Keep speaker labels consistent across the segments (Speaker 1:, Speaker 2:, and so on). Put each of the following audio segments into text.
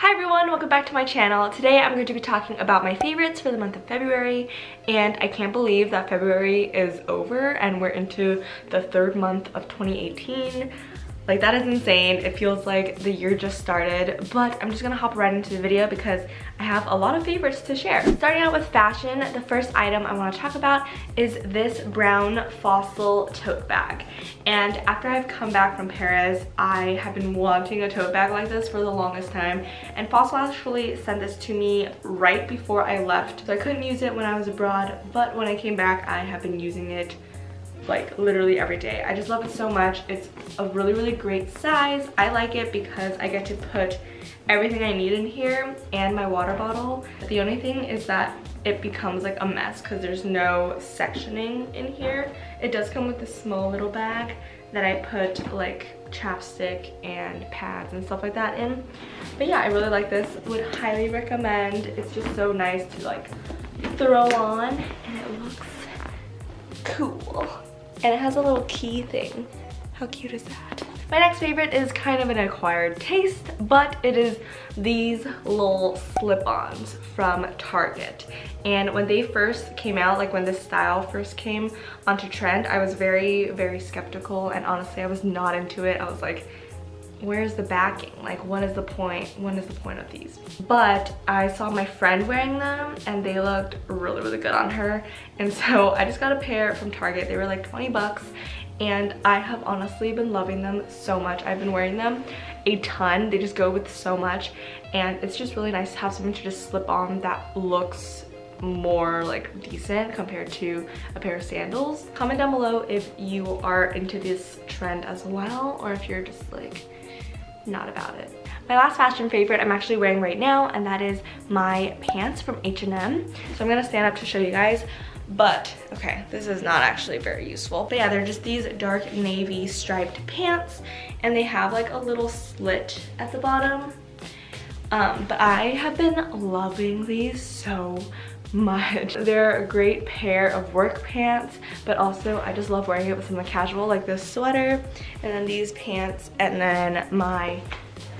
Speaker 1: Hi everyone, welcome back to my channel. Today I'm going to be talking about my favorites for the month of February, and I can't believe that February is over and we're into the third month of 2018. Like, that is insane. It feels like the year just started, but I'm just gonna hop right into the video because I have a lot of favorites to share. Starting out with fashion, the first item I want to talk about is this brown Fossil tote bag. And after I've come back from Paris, I have been wanting a tote bag like this for the longest time, and Fossil actually sent this to me right before I left. So I couldn't use it when I was abroad, but when I came back, I have been using it like literally every day. I just love it so much. It's a really great size. I like it because I get to put everything I need in here and my water bottle. The only thing is that it becomes like a mess because there's no sectioning in here. It does come with this small little bag that I put like chapstick and pads and stuff like that in. But yeah, I really like this. Would highly recommend. It's just so nice to like throw on, and it looks cool. And it has a little key thing. How cute is that? My next favorite is kind of an acquired taste, but it is these little slip-ons from Target. And when they first came out, like when this style first came onto trend, I was very skeptical, and honestly I was not into it. I was like, where's the backing? Like, what is the point? What is the point of these? But I saw my friend wearing them and they looked really good on her. And so I just got a pair from Target. They were like 20 bucks. And I have honestly been loving them so much. I've been wearing them a ton. They just go with so much. And it's just really nice to have something to just slip on that looks more like decent compared to a pair of sandals. Comment down below if you are into this trend as well, or if you're just like not about it. My last fashion favorite I'm actually wearing right now, and that is my pants from H&M. So I'm gonna stand up to show you guys, but okay, this is not actually very useful. But yeah, they're just these dark navy striped pants, and they have like a little slit at the bottom. But I have been loving these so much. They're a great pair of work pants, but also I just love wearing it with something casual like this sweater, and then these pants, and then my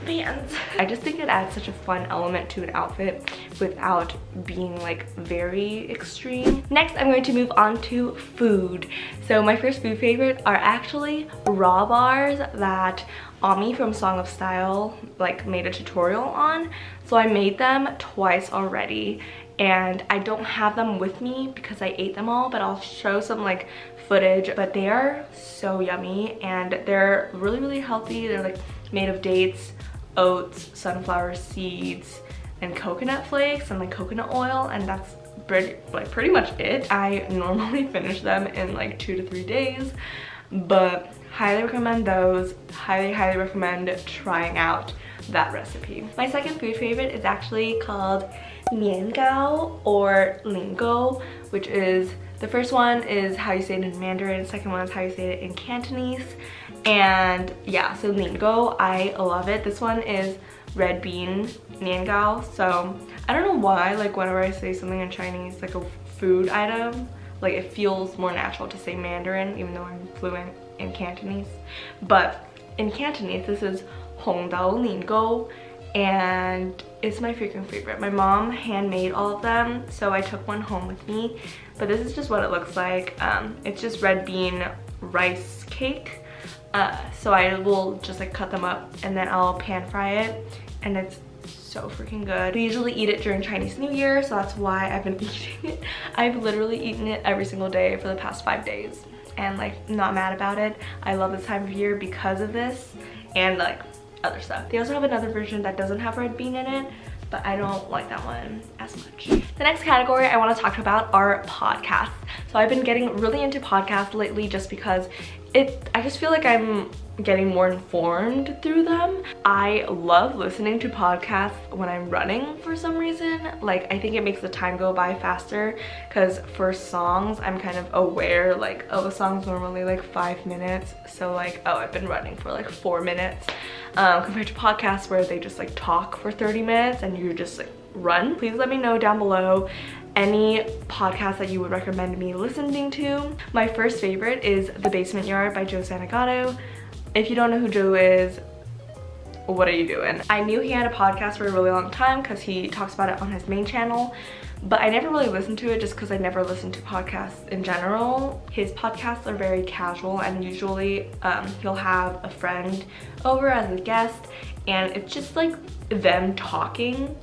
Speaker 1: Vans. I just think it adds such a fun element to an outfit without being like very extreme. Next, I'm going to move on to food. So my first food favorite are actually raw bars that Ami from Song of Style like made a tutorial on. So I made them twice already, and I don't have them with me because I ate them all, but I'll show some like footage. But they are so yummy, and they're really healthy. They're like made of dates, oats, sunflower seeds, and coconut flakes, and like coconut oil, and that's pretty much it. I normally finish them in like 2 to 3 days, but highly recommend those. Highly recommend trying out that recipe. My second food favorite is actually called Nian or lingo, which is, the first one is how you say it in Mandarin, the second one is how you say it in Cantonese. And yeah, so lingo, I love it. This one is red bean nian. So I don't know why, like whenever I say something in Chinese, like a food item, like it feels more natural to say Mandarin, even though I'm fluent in Cantonese. But in Cantonese, this is hong dao lingo, and it's my freaking favorite. My mom handmade all of them, so I took one home with me. But this is just what it looks like. It's just red bean rice cake. So I will just like cut them up, and then I'll pan fry it, and it's so freaking good. We usually eat it during Chinese New Year, so that's why I've been eating it. I've literally eaten it every single day for the past 5 days, and like not mad about it. I love this time of year because of this and like other stuff. They also have another version that doesn't have red bean in it, but I don't like that one as much. The next category I want to talk about are podcasts. So I've been getting really into podcasts lately just because I just feel like I'm getting more informed through them. I love listening to podcasts when I'm running for some reason. Like, I think it makes the time go by faster, because for songs I'm kind of aware like, oh, the song's normally like 5 minutes, so like, oh, I've been running for like 4 minutes, compared to podcasts where they just like talk for 30 minutes and you just like run. Please let me know down below any podcast that you would recommend me listening to. My first favorite is The Basement Yard by Joe Santagato. If you don't know who Joe is, what are you doing? I knew he had a podcast for a really long time because he talks about it on his main channel, but I never really listened to it just because I never listened to podcasts in general. His podcasts are very casual, and usually he'll have a friend over as a guest, and it's just like them talking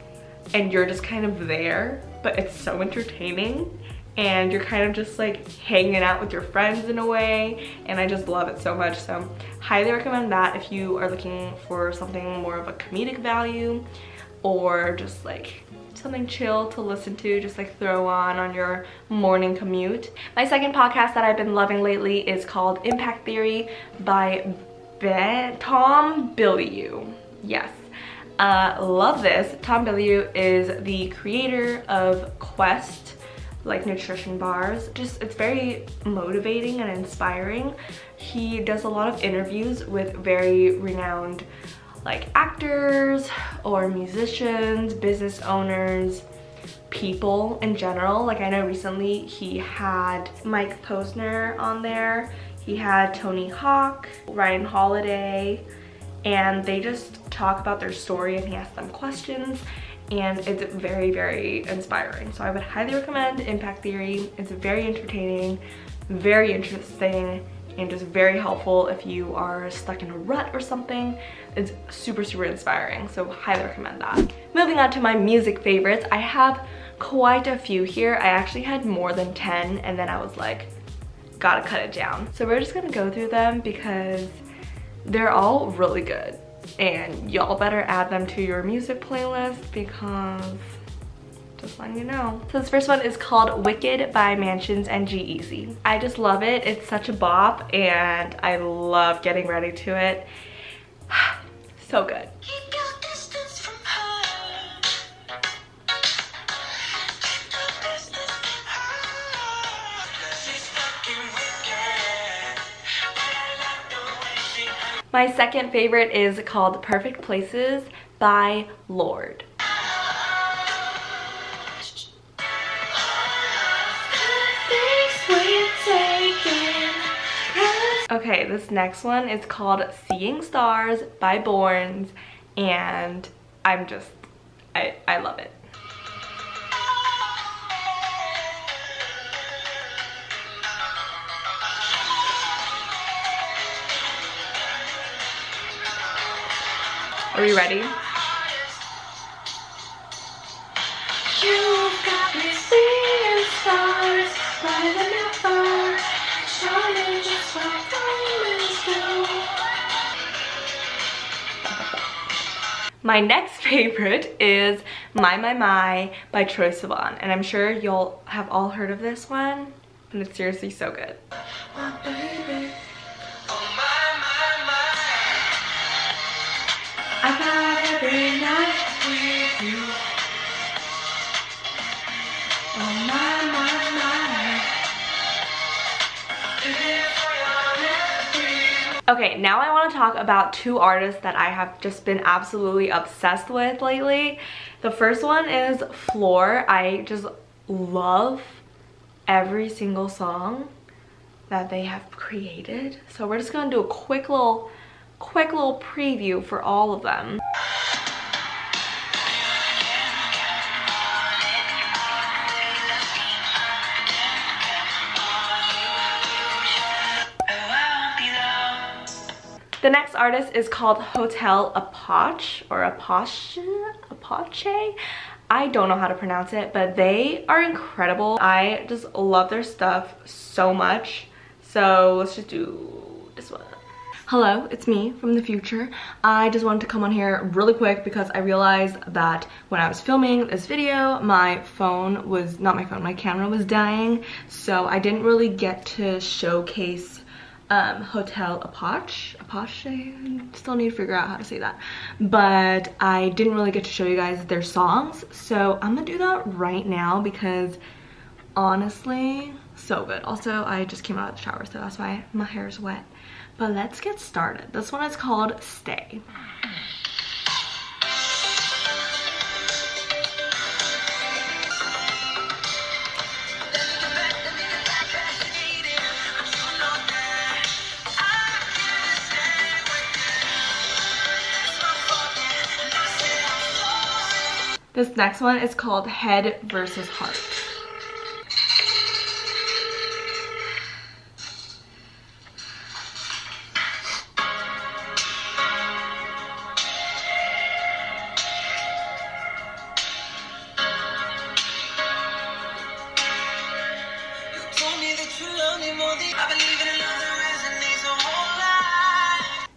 Speaker 1: and you're just kind of there, but it's so entertaining and you're kind of just like hanging out with your friends in a way, and I just love it so much. So highly recommend that if you are looking for something more of a comedic value or just like something chill to listen to, just like throw on your morning commute. My second podcast that I've been loving lately is called Impact Theory by Tom Bilyeu. Yes. Love this. Tom Bilyeu is the creator of Quest, like nutrition bars. Just, it's very motivating and inspiring. He does a lot of interviews with very renowned like actors or musicians, business owners, people in general. Like I know recently he had Mike Posner on there. He had Tony Hawk, Ryan Holiday, and they just talk about their story and he asks them questions, and it's very, very inspiring. So I would highly recommend Impact Theory. It's very entertaining, very interesting, and just very helpful if you are stuck in a rut or something. It's super, super inspiring, so highly recommend that. Moving on to my music favorites, I have quite a few here. I actually had more than 10, and then I was like, gotta cut it down. So we're just gonna go through them because they're all really good, and y'all better add them to your music playlist because just letting you know. So this first one is called Wicked by Mansionz and G-Eazy. I just love it. It's such a bop and I love getting ready to it. So good. My second favorite is called Perfect Places by Lorde. Okay, this next one is called Seeing Stars by Børns, and I love it. Are we ready? You've got me seeing stars by the river, shining just like diamonds do. My next favorite is My by Troye Sivan, and I'm sure you'll have all heard of this one, and it's seriously so good. Oh, baby. I got every night with you. Oh my, Okay, now I want to talk about two artists that I have just been absolutely obsessed with lately. The first one is Flor. I just love every single song that they have created. So we're just gonna do a quick little preview for all of them. The next artist is called Hotel Apache or Apache. I don't know how to pronounce it, but they are incredible. I just love their stuff so much. So let's just do this one. Hello, it's me from the future. I just wanted to come on here really quick because I realized that when I was filming this video, my camera was dying. So I didn't really get to showcase Hotel Apache. Still need to figure out how to say that. But I didn't really get to show you guys their songs. So I'm gonna do that right now because honestly, so good. Also, I just came out of the shower, so that's why my hair is wet. But let's get started. This one is called Stay. This next one is called Head versus Heart.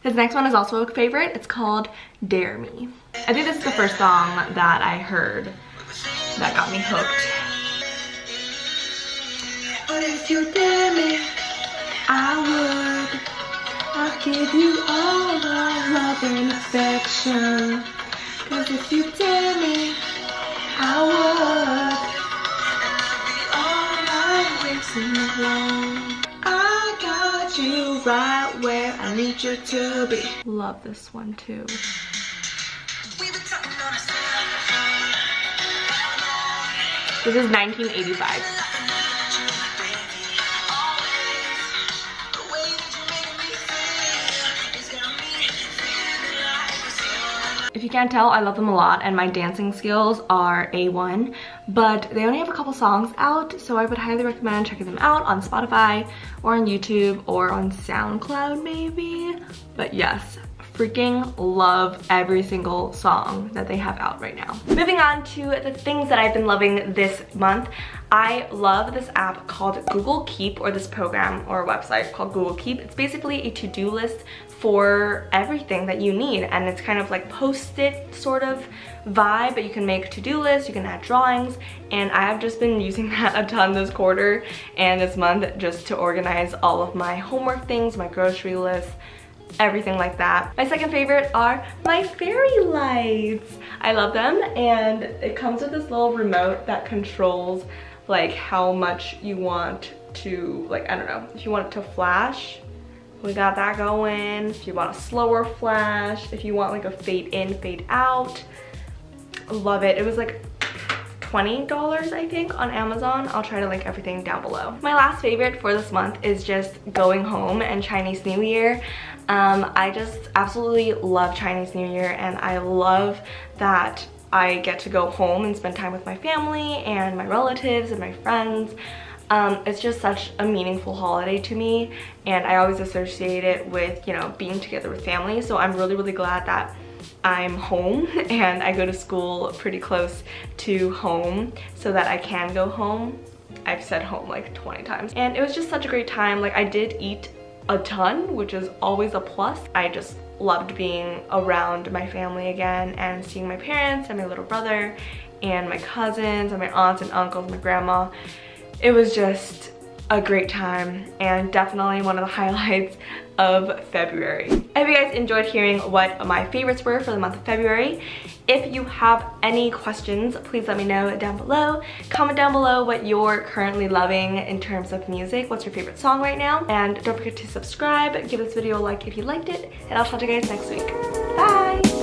Speaker 1: His next one is also a favorite. It's called Dare Me. I think this is the first song that I heard that got me hooked. But if you dare me, I would. I'll give you all my love and affection. Cause if you dare me, I would. And I'll be all my ways alone. I got you right where I need you to be. Love this one too. This is 1985. If you can't tell, I love them a lot and my dancing skills are A1, but they only have a couple songs out, so I would highly recommend checking them out on Spotify or on YouTube or on SoundCloud maybe. But yes, freaking love every single song that they have out right now. Moving on to the things that I've been loving this month. I love this app called Google Keep, or this program or website called Google Keep. It's basically a to-do list for everything that you need, and it's kind of like post-it sort of vibe, but you can make to-do lists, you can add drawings, and I have just been using that a ton this quarter and this month just to organize all of my homework things, my grocery list, everything like that. My second favorite are my fairy lights. I love them, and it comes with this little remote that controls like how much you want to, like, I don't know, if you want it to flash, we got that going. If you want a slower flash, if you want like a fade in, fade out, love it. It was like $20 I think on Amazon. I'll try to link everything down below. My last favorite for this month is just going home and Chinese New Year. I just absolutely love Chinese New Year, and I love that I get to go home and spend time with my family and my relatives and my friends. It's just such a meaningful holiday to me, and I always associate it with, you know, being together with family. So I'm really glad that I'm home and I go to school pretty close to home so that I can go home. I've said home like 20 times. And it was just such a great time. Like, I did eat a ton, which is always a plus. I just loved being around my family again and seeing my parents and my little brother and my cousins and my aunts and uncles and my grandma. It was just a great time and definitely one of the highlights of February. I hope you guys enjoyed hearing what my favorites were for the month of February. If you have any questions, please let me know down below. Comment down below what you're currently loving in terms of music. What's your favorite song right now? And don't forget to subscribe, give this video a like if you liked it, and I'll talk to you guys next week. Bye!